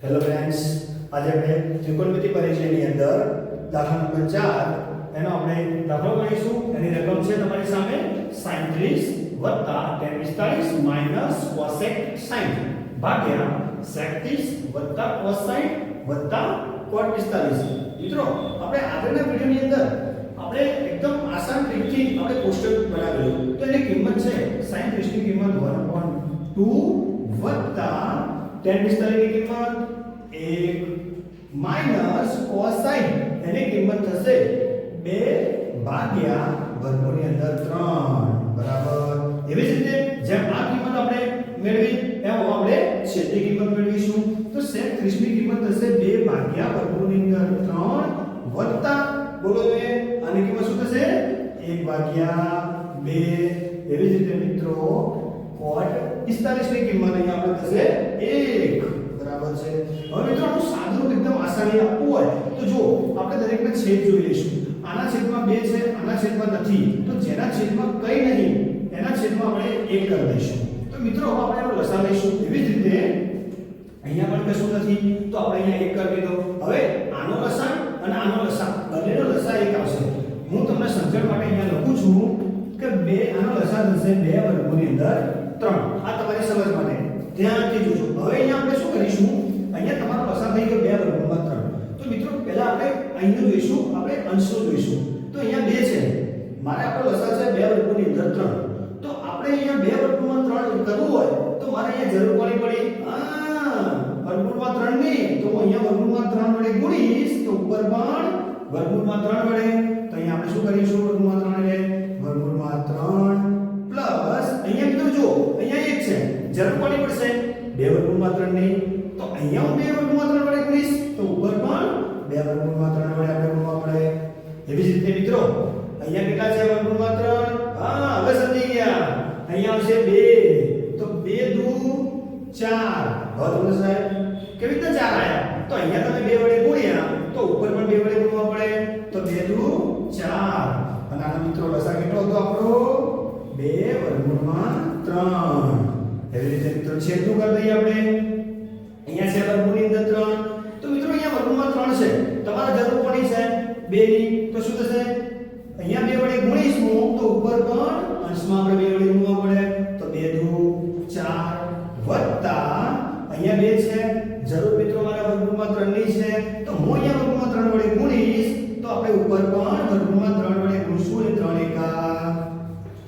Hello friends, આજે આપણે ત્રિકોણમિતિ પરિચયની અંદર દાખલા નંબર 4 એનો આપણે દાખલો ગણીશું. એની રકમ છે તમારી સામે 37 tan 45 cosec 60 ભાગ્યા sec 30 cos 60 cot 45. મિત્રો, આપણે આગળના વિડિયોની અંદર આપણે એકદમ આસાન ટ્રીકથી આપણે કોષ્ટક બનાવેલું. તો એની કિંમત છે sin 30 ની કિંમત 1/2 tan 45 ની કિંમત 1 માઈનસ cos 60 એની કિંમત થશે 2 ભાગ્યા વર્ગમૂળની અંદર 3 બરાબર. એવી જ રીતે જેમ આ કિંમત આપણે મેળવી એમ આપણે છેદની કિંમત મેળવીશું. તો sec 30 ની કિંમત થશે 2 ભાગ્યા વર્ગમૂળની અંદર 3 વત્તા બોલો એ આની કિંમત શું થશે 1 ભાગ્યા 2. એવી જ રીતે મિત્રો cot 45 ની કિંમત અહીંયા આપણે થશે 1 બરાબર છે. હવે મિત્રો આનું સાદુરૂપ એકદમ આસાની આપવું હોય તો જો આપણે દરેકને છેદ જોઈ લઈશું. આના છેદમાં 2 છે, આના છેદમાં નથી, તો જેના છેદમાં કંઈ નહીં એના છેદમાં આપણે 1 કરી દઈશું. તો મિત્રો હવે આપણે એનો લસા લઈશું. એવી જ રીતે અહીંયા પણ કશું નથી તો આપણે અહીંયા 1 કરી દીધો. હવે આનો લસા અને આનો લસા બંનેનો લસા 1 આવશે. હું તમને સમજણ માટે અહીંયા લખું છું કે 2 આનો લસા થશે 2 વર્ગમૂળની અંદર 3. આ તમારી સમજ માટે ધ્યાનથી જોજો. હવે અહીંયા આપણે શું કરીશું, અહીંયા તમારો લસા થઈ ગયો 2 વર્ગમૂળમાં 3. તો મિત્રો પહેલા આપણે અહીંનું જોઈશું, આપણે અંશનું જોઈશું. તો અહીંયા 2 છે, મારે આપણો લસા છે 2 વર્ગમૂળની અંદર 3. તો આપણે અહીંયા 2 વર્ગમૂળમાં 3 કરવું હોય તો મારે અહીંયા જરૂર કોની પડી, વર્ગમૂળમાં 3 ની. તો હું અહીંયા વર્ગમૂળમાં 3 વડે ગુણીશ તો ઉપર પણ વર્ગમૂળમાં 3 વડે. તો અહીંયા આપણે શું કરીશું, વર્ગમૂળમાં 3 એટલે વર્ગમૂળમાં 3 પ્લસ અહીંયા મિત્રો જો અહીંયા 1 છે, જરૂર કોની પડશે 2 વર્ગમૂળમાં 3 ની. તો અહીંયા હું 2 વર્ગમૂળમાં 3 વડે ગુણીશ તો ઉપર પણ 2 વર્ગમૂળમાં 3 વડે આપણે ગુણવા પડે. એવી જ રીતે મિત્રો અહીંયા કેટલા છે વર્ગમૂળમાં 3. હવે સમજી ગયા. અહીંયા આવશે 2 તો 2 દુ 4. હવે તમને સાહેબ કેવી રીતે 4 આયા, તો અહીંયા તમે 2 વડે ગુણ્યા તો ઉપર પણ 2 વડે ગુણવા પડે. તો 2 દુ 4 અને આનો મિત્રો લસા કેટલો હતો આપણો 2 વર્ગમૂળમાં 3. એવી રીતે મિત્રો છેદનું કરી દઈએ આપણે. અહીંયા છે વર્ગમૂળની અંદર 3. તો મિત્રો અહીંયા વર્ગમૂળમાં 3 છે, તમારે જરૂર પડી છે 2 ની. તો શું થશે, અહીંયા 2 વડે ગુણીશું તો ઉપર પણ અંશમાં આપણે 2 વડે ગુણવા પડે. તો 2 દુ 4 વત્તા અહીંયા 2 છે, જરૂર મિત્રો મારા વર્ગમૂળમાં 3 ની છે. તો હું અહીંયા વર્ગમૂળમાં 3 વડે ગુણીશ તો આપણે ઉપર પણ વર્ગમૂળમાં 3 વડે ગુણશું એટલે 3 એકા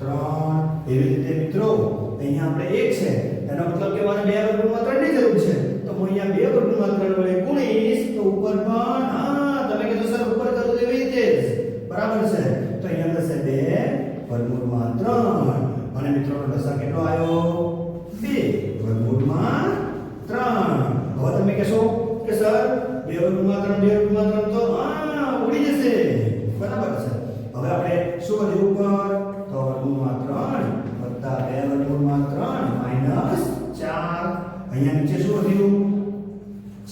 3. એવી રીતે મિત્રો અહીંયા આપણે 1 છે, એનો મતલબ કે મારે 2 વર્ગમૂળમાં 3 ની જરૂર છે. તો હું અહીંયા 2 વર્ગમૂળમાં 3 વડે ગુણીશ તો ઉપર પણ તમે કીધું સર ઉપર કરું એવી રીતે જ બરાબર છે. તો અહીંયા થશે 2 વર્ગમૂળમાં 3 અને મિત્રોનો લસા કેટલો આવ્યો 2 વર્ગમૂળમાં 3. હવે તમે કહેશો કે સર 2 વર્ગમૂળમાં 3 તો ઉડી જશે બરાબર છે. હવે આપણે શું વધ્યું ઉપર, તો વર્ગમૂળમાં 3 વત્તા 2 વર્ગમૂળમાં 3 માઈનસ 4. અહીંયા નીચે શું વધ્યું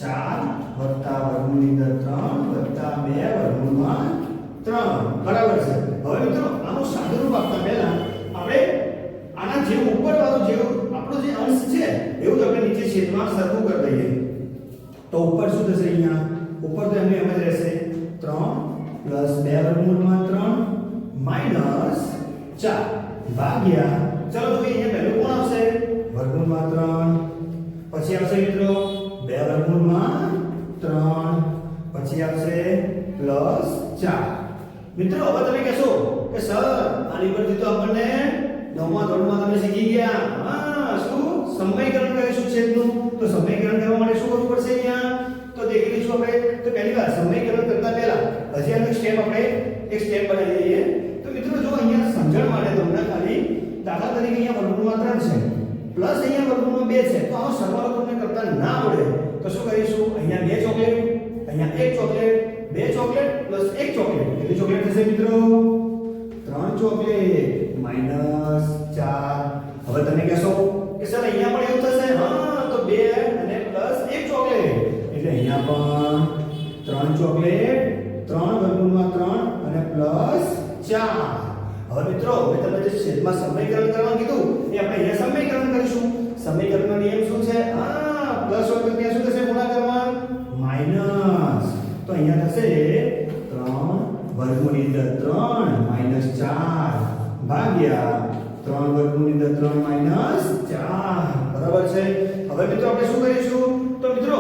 4 વત્તા વર્ગમૂળની અંદર 3 વત્તા 2 વર્ગમૂળમાં 3 બરાબર છે. હવે મિત્રો આનું સાદુરૂપ આપતા પહેલા આપણે આના જે ઉપર વાળું જે આપણો જે અંશ છે એવું જ આપણે નીચે છેદમાં સરખું કરી દઈએ. તો ઉપર શું થશે, અહીંયા ઉપર તો એમને એમ જ રહેશે 3 પ્લસ 2 વર્ગમૂળમાં 3 માઈનસ 4 ભાગ્યા, ચલો જોઈએ અહીંયા પહેલું કોણ આવશે વર્ગમૂળમાં 3, પછી આવશે મિત્રો 2 વર્ગમૂળમાં 3, પછી આવશે પ્લસ 4. મિત્રો હવે તમે કહેશો કે સર આની પરથી તો આપણને 9મા ધોરણમાં તમે શીખી ગયા શું સમીકરણ કહીશું છેદનું. તો સમીકરણ કરવા માટે શું કરવું પડશે, અહીંયા તો દેખી લઈશું આપણે. તો પહેલી વાર સમીકરણ કરતા પહેલા હજી આનો સ્ટેપ આપણે એક સ્ટેપ બનાવી દઈએ. તો મિત્રો જો અહીંયા સમજણ માટે તમને ખાલી દાખલા તરીકે અહીંયા વર્ગમૂળમાં 3 છે પ્લસ અહીંયા વર્ગમૂળમાં 2 છે, તો આનો સરવાળો તમને કરતા ના આવડે તો શું કરીશું, અહીંયા 2 ચોકલેટ, અહીંયા 1 ચોકલેટ, 2 ચોકલેટ પ્લસ 1 ચોકલેટ. કેટલી ચોકલેટ થશે મિત્રો 3 ચોકલેટ માઈનસ 4. હવે તમે કહેશો કે સર અહીંયા પણ એવું થશે, તો 2 અને પ્લસ 1 ચોકલેટ એટલે અહીંયા પણ 3 ચોકલેટ 3 વર્ગમૂળમાં 3 અને પ્લસ 4. હવે મિત્રો મેં તમને જે છેદમાં સમીકરણ કરવાનું કીધું એ આપણે અહીંયા સમીકરણ કરીશું. સમીકરણનો નિયમ શું છે, પ્લસ હોય તો ત્યાં શું થશે ગુણાકારમાં માઈનસ તો અહીંયા થશે 3 વર્ગમૂળની અંદર 3 માઈનસ 4 ભાગ્યા 3 વર્ગમૂળની અંદર 3 માઈનસ 4 બરાબર છે. હવે મિત્રો આપણે શું કરીશું તો મિત્રો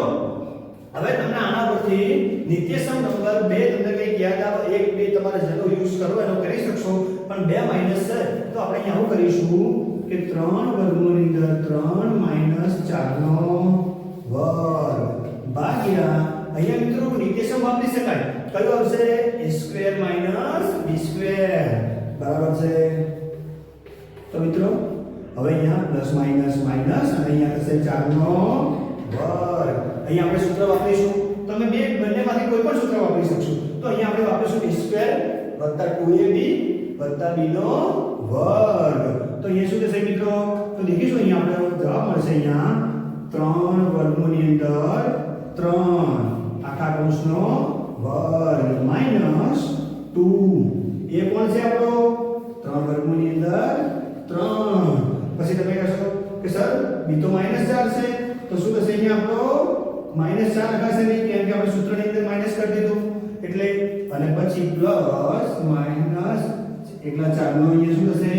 હવે તમને આના પરથી નિત્યસમ નંબર 2 તમને કઈ યાદ આવે 1 2 તમારે જેનો યુઝ કરવો એનો કરી શકશો પણ 2 માઈનસ છે તો આપણે અહીંયા શું કરીશું કે 3 વર્ગમૂળની અંદર 3 માઈનસ 4 નો વર્ગ ભાગ્યા અહીંયા મિત્રો નિત્યસમ વાપરી શકાય કયું આવશે a² માઈનસ b² બરાબર છે. તો મિત્રો હવે અહીંયા પ્લસ માઈનસ માઈનસ અને અહીંયા થશે 4 નો વર્ગ. અહીંયા આપણે સૂત્ર વાપરીશું તમે બંનેમાંથી કોઈ પણ સૂત્ર વાપરી શકશો તો અહીંયા આપણે વાપરીશું a² 2ab b નો વર્ગ. તો અહીંયા શું થશે મિત્રો તો લખીશું અહીંયા આપણે જવાબ મળશે અહીંયા 3 વર્ગમૂળની અંદર 3 આખા કૌંસનો વર્ગ માઈનસ 2 એ કોણ છે આપણો 3 વર્ગમૂળની અંદર 3 પછી તમે કહેશો કે સર b તો -4 છે તો શું થશે અહીંયા આપણો -4 લખાશે નહીં કેમ કે આપણે સૂત્રની અંદર માઈનસ કરી દીધું એટલે અને પછી પ્લસ માઈનસ એકલા 4 નો અહીંયા શું થશે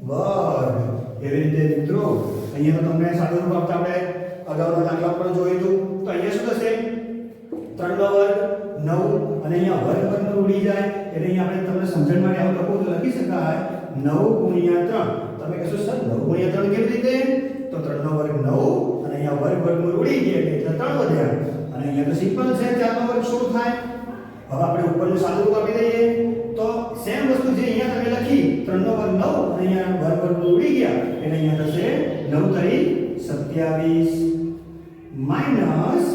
વર્ગ. એવી રીતે મિત્રો અહીંયા તો તમને સાદું રૂપ આપતા આપણે અગાઉના દાખલા પર જોયું હતું તો અહીંયા શું થશે 3 નો વર્ગ 9 અને અહીંયા વર્ગ વર્ગમૂળ ઉડી જાય એટલે અહીંયા આપણે તમને સમજણ માટે આવું લખવું તો લખી શકાય 9 ગુણ્યા 3. તમે કહેશો સર 9 ગુણ્યા 3 કેવી રીતે તો 3 નો વર્ગ 9 અને અહીંયા વર્ગ વર્ગમૂળ ઉડી ગયા એટલે 3 વધ્યા અને અહીંયા તો સિમ્પલ છે 4 નો વર્ગ 16 થાય. હવે આપણે ઉપરનું સાદું રૂપ આપી દઈએ તો સેમ વસ્તુ જે અહીંયા તમે લખી 3 નો વર્ગ 9 અને અહીંયા વર્ગ વર્ગમૂળ ઉડી ગયા એટલે અહીંયા થશે 9 તરી 27 માઈનસ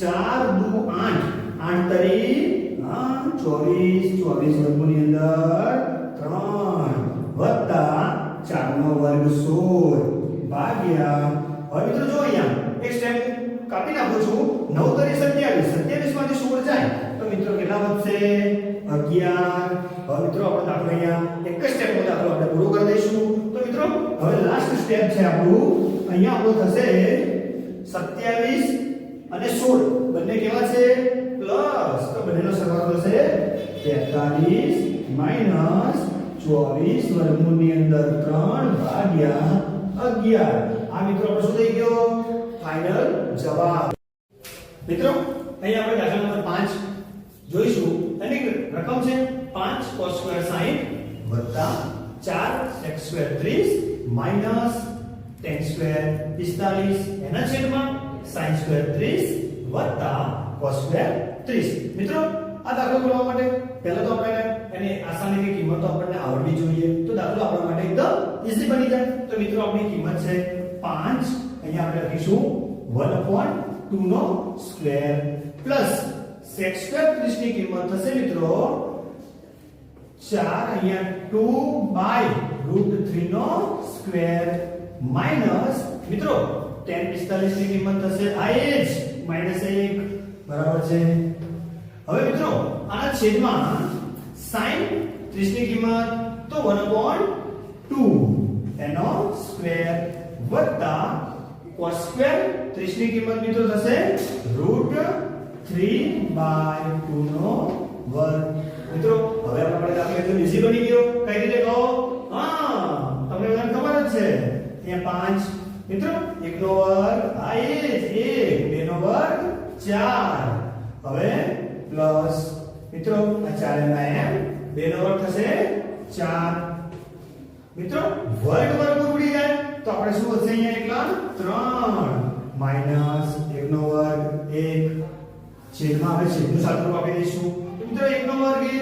4 દુ 8 8 તરી 24 24 વર્ગમૂળની અંદર 3 વત્તા 4 નો વર્ગ 16 ભાગ્યા હવે મિત્રો જો અહીંયા એક સ્ટેપ કાપી નાખું છું 9 તરી 27 27 માંથી 16 જાય તો મિત્રો કેટલા વધશે 11. હવે મિત્રો આપણે દાખલો અહીંયા એક જ સ્ટેપમાં દાખલો આપણે પૂરો કરી દઈશું તો મિત્રો હવે લાસ્ટ સ્ટેપ છે આપણું અહીંયા આપણું થશે 27 અને 16 બંને કેવા છે પ્લસ તો બંનેનો સરવાળો થશે 43 માઈનસ 24 વર્ગમૂળની અંદર 3 ભાગ્યા 11. આ મિત્રો આપણે શું થઈ ગયો ફાઇનલ જવાબ. મિત્રો અહીંયા આપણે દાખલા નંબર 5 જોઈશું એની રકમ છે 5 cos² 60 વત્તા 4 x² 30 માઈનસ tan² 45 એના છેદમાં sin² 30 વત્તા cos² 30. મિત્રો આ દાખલો કરવા માટે પહેલા તો આપણે એની આસાનીથી કિંમતો આપણને આવડવી જોઈએ તો દાખલો આપણા માટે એકદમ ઈઝી બની જાય. તો મિત્રો આપણી કિંમત છે 5 અહીંયા આપણે લખીશું 1/2 નો સ્ક્વેર પ્લસ sec² 30 ની કિંમત થશે મિત્રો 4 અહીંયા 2/√3 નો સ્ક્વેર માઈનસ મિત્રો tan 45 ની કિંમત થશે આ જ -1 બરાબર છે. હવે મિત્રો આના છેદમાં sin 30 ની કિંમત તો 1/2 એનો સ્ક્વેર વત્તા cos² 30 ની કિંમત મિત્રો થશે √3/2 નો વર્ગ. મિત્રો હવે આપણે દાખલો એકદમ ઈઝી બની ગયો કઈ રીતે કહો તમને બધાને ખબર જ છે અહીંયા 5 મિત્રો 1 નો વર્ગ આ એ જ 1 2 નો વર્ગ 4 હવે પ્લસ મિત્રો આ 4 ના એમ 2 નો વર્ગ થશે 4 મિત્રો વર્ગ વર્ગ ઉડી જાય તો આપણે શું વધશે અહીંયા એકલા 3 માઈનસ 1 નો વર્ગ 1 છેદમાં આપણે છેદનું સાદું આપી દઈશું મિત્રો 1 નો વર્ગ 1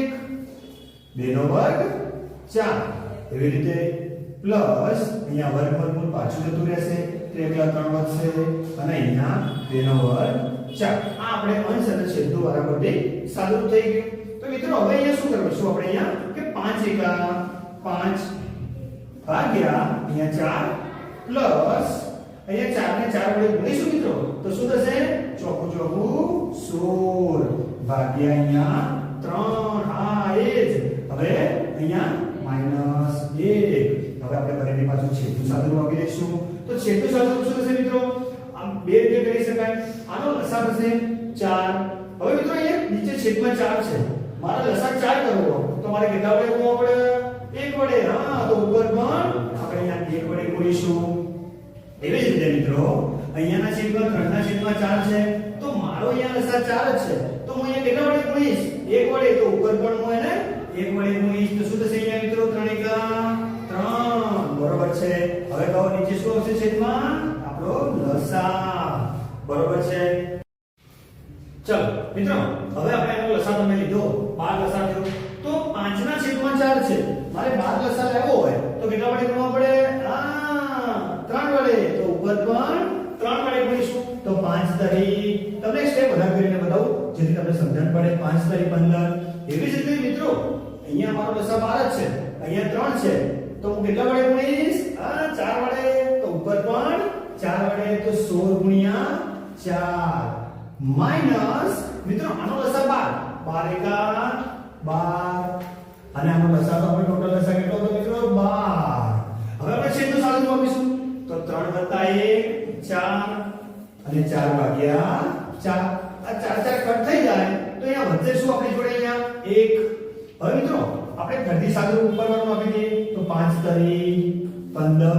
2 નો વર્ગ 4 એવી રીતે પ્લસ અહીંયા વર્ગ વર્ગમૂળ પાછું જતું રહેશે તો એકલા 3 વધશે અને અહીંયા 2 નો વર્ગ 4 આ આપણે અંશ અને છેદનું વારાફરતી સાદું થઈ ગયું. તો મિત્રો હવે અહીંયા શું કરશું આપણે અહીંયા કે 5 એકલા 5 ભાગ્યા અહીંયા 4 પ્લસ અહીંયા 4 ને 4 વડે ગુણીશું મિત્રો તો શું થશે ચોકું ચોકું 16 ભાગ્યા અહીંયા 3 હા એ જ હવે અહીંયા -1 હવે આપણે ફરીથી પાછું છેદનું સાદું આપી દઈશું તો છેદનું સાદું શું થશે મિત્રો આ બે રીતે કરી શકાય. આનો લસા થશે 4. હવે મિત્રો અહીંયા નીચે છેદમાં 4 છે. મારે લસા 4 કરવો તો મારે કેટલા વડે ગુણવો પડે? 1 વડે. હા, તો ઉપર પણ આપણે અહીંયા 1 વડે ગુણીશું. એવી જ રીતે મિત્રો અહીંયાના છેદમાં 3 ના છેદમાં 4 છે, તો મારો અહીંયા લસા 4 જ છે, તો હું અહીંયા કેટલા વડે ગુણીશ? 1 વડે. તો ઉપર પણ હું એને 1 વડે ગુણીશ. તો શું થશે અહીંયા મિત્રો? 3 એકા 3. બરોબર છે. હવે કહો નીચે શું આવશે છેદમાં? આપણો લસા. બરોબર છે. ચલો મિત્રો હવે આપણે એનો લસા તમે લીધો, 12 લસા થયો. તો 5 ના છેદમાં 4 છે, મારે 12 લસા લેવો હોય તો કેટલા વડે ગુણવા પડે? 3 વડે. તો ઉપર પણ 3 વડે ગુણીશું. તો 5 તરી, તમને એક સ્ટેપ વધારે કરીને બતાવું જેથી તમને સમજણ પડે. 5 તરી 15. એવી જ રીતે મિત્રો અહીંયા મારો લસા 12 છે, અહીંયા 3 છે, તો હું કેટલા વડે ગુણીશ? 4 વડે. તો ઉપર પણ 4 વડે. તો 16 ગુણ્યા 4 માઈનસ મિત્રો આનો લસા 12. 12 એકા 12. અને આનો લસા તો આપણે ટોટલ લસા કેટલો હતો મિત્રો? 12. હવે આપણે છેદનું સાદું આપીશું. તો 3 + 1 4 અને 4 ભાગ્યા 4. આ 4 4 કટ થઈ જાય તો અહીંયા વધશે શું આપણી જોડે? અહીંયા 1. હવે મિત્રો આપણે ઘરથી સાદું ઉપરવાનું આપી દઈએ. તો 5 તરી 15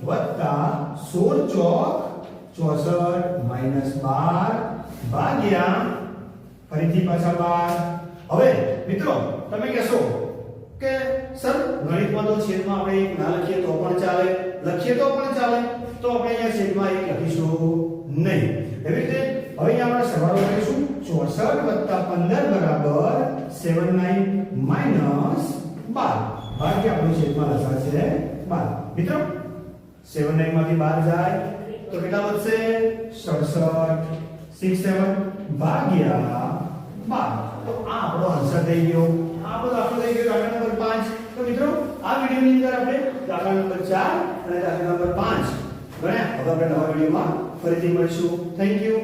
વત્તા 16 ચોક 64 માઈનસ 12 ભાગ્યા ફરીથી પાછા 12. હવે મિત્રો તમે કહેશો કે સર ગણિતમાં તો છેદમાં આપણે 1 ના લખીએ તો પણ ચાલે, લખીએ તો પણ ચાલે, તો આપણે અહીંયા છેદમાં 1 લખીશું નહીં. એવી રીતે હવે અહીંયા આપણે સરવાળો કરીશું. 64 + 15 બરાબર 79 માઈનસ 12 ભાગ્યા આપણું છેદમાં લસા છે 12. મિત્રો 79 માંથી 12 જાય તો કેટલા વધશે? 67. 67 ભાગ્યા 12. તો આ આપણો આન્સર થઈ ગયો. આ આપણો દાખલો થઈ ગયો દાખલા નંબર 5. તો મિત્રો આ વિડિયોની અંદર આપણે દાખલા નંબર 4 અને દાખલા નંબર 5 ગણ્યા. હવે આપણે નવા વિડિયોમાં ફરીથી મળીશું. Thank you.